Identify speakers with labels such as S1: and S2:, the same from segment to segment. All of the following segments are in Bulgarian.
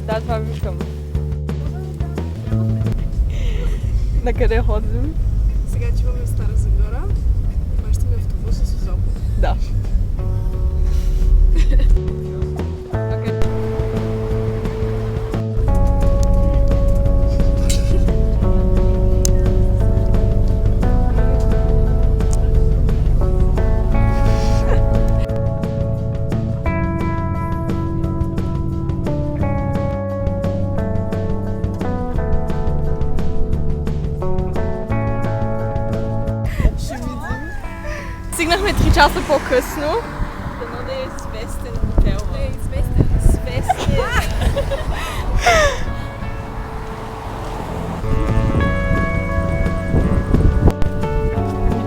S1: Да, това виждам. На къде ходим?
S2: Сега отиваме в Стара Загора. Хващаме автобуса с Созопол.
S1: Да. Стигнахме 3 часа по-късно.
S3: Дано да е известен хотел.
S2: Да е известен.
S3: Известен.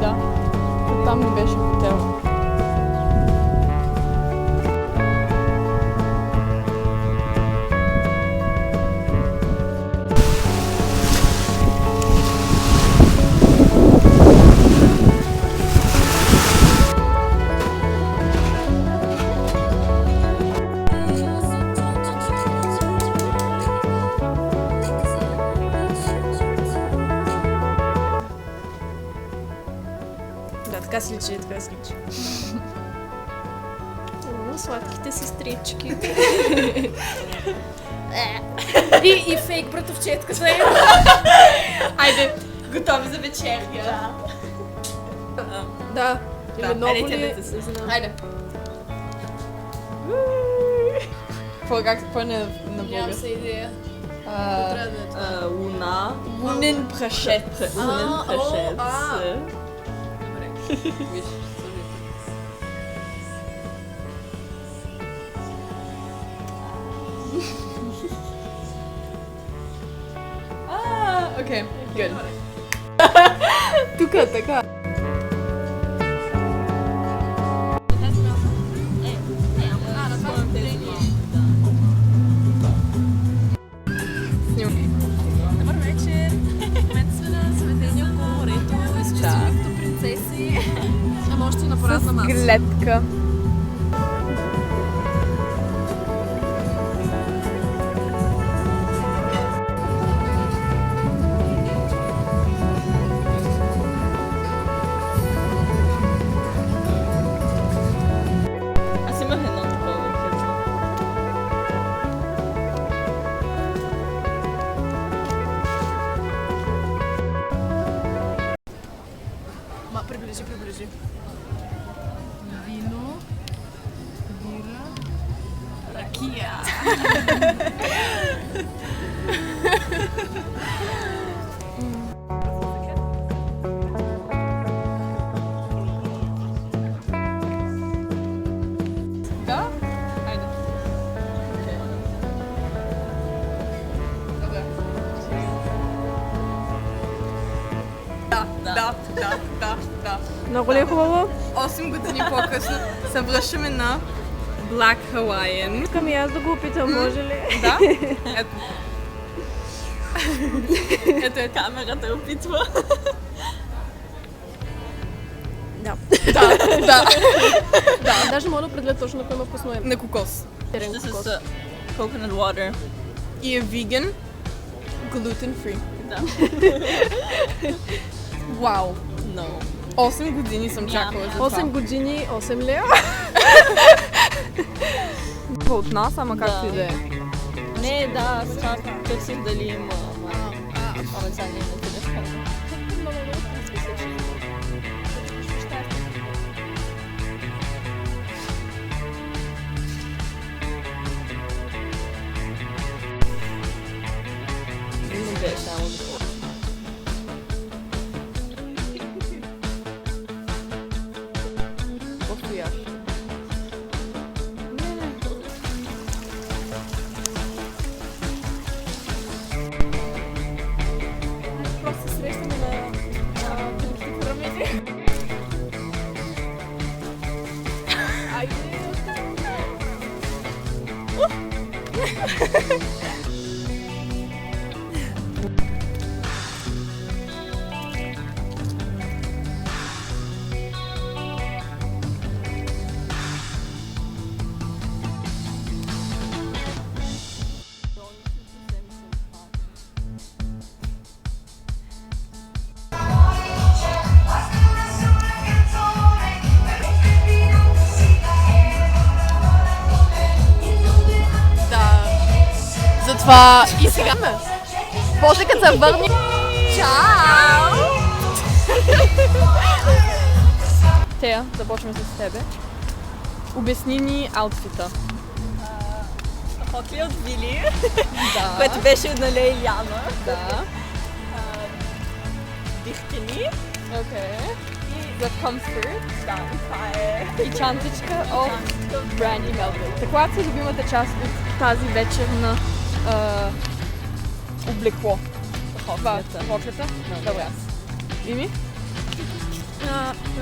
S1: Да. Там не беше хотел.
S2: Да, така се личи, така се личи. О, сладките сестрички. И фейк братовчетката е.
S3: Айде, готови за вечеря.
S2: Да. Или ново ли?
S3: Айде, се.
S2: Не знам.
S3: Айде.
S1: Какво е на
S2: Нямам
S1: български?
S2: се идея. Трябва да е това.
S3: Луна.
S1: Лунен прашец.
S3: Лунен прашец.
S2: Добре.
S3: Виж,
S1: Окей, good. Тук е така.
S2: Добър вечер. В момента сме на заведение около морето. Изчувстваме като принцеси. А можете на поразна маса.
S1: Гледка.
S3: Аз имах едно такова кресло.
S2: Приближи. Вино. Бира. Ракия.
S1: Да? Айде. Да.
S2: Много ли е хубаво?
S1: 8 години по-късно се връщаме на Black Hawaiian.
S2: Искам и аз да го опитам, може ли?
S1: Да? Ето.
S3: Ето е камерата, опитва.
S2: Да.
S1: Да.
S2: Да, даже мога да определя точно на кой има вкусно е.
S1: На кокос.
S2: Терен
S3: This
S2: кокос.
S3: is coconut water.
S1: И е виган, gluten free.
S3: Да.
S1: Вау.
S3: No.
S1: 8 години съм чакала за това.
S2: 8 години, 8 лева.
S1: От нас, ама както и да е.
S3: Не, да, аз това търсих дали има. Ама сега не има телефон. Не беше само да.
S1: Постоящ.
S2: Просто срещаме на Великите пирамиди. Айде.
S3: И сега ме. После като се върни. Чао! Тея, започваме с тебе. Обясни ни аутфита.
S2: Хокли от Вили,
S3: Да.
S2: което беше от Иляна.
S3: Да.
S2: Бихтини.
S3: Окей. За comfort.
S2: Да, това е.
S3: И чантичка от Brandy Melville. Коя е любимата част от тази вечерна облекло?
S2: Хоклята.
S3: Хоклята? Добре. Ими?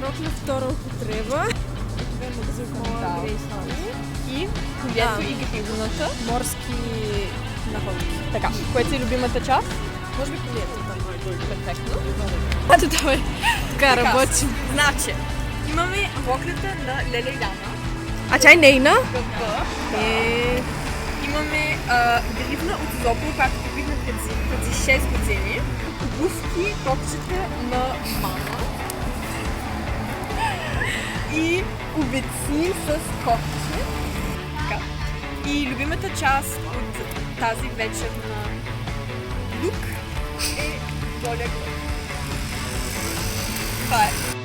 S2: Рок на втора употреба.
S3: Да. И колието и гривната.
S2: Морски находки.
S3: Така, което е любимата част?
S2: Може би колието там.
S3: Перфектно.
S2: Ето давай. Така работим. Значи, имаме хоклята на Леля Яна. А тя е нейна. Имаме гривна от Зопол, която купихме преди 6 години. Обувки, топчета на мама. И обеци с кофти. Така. И любимата част от тази вечерна лук е Голя. Това е.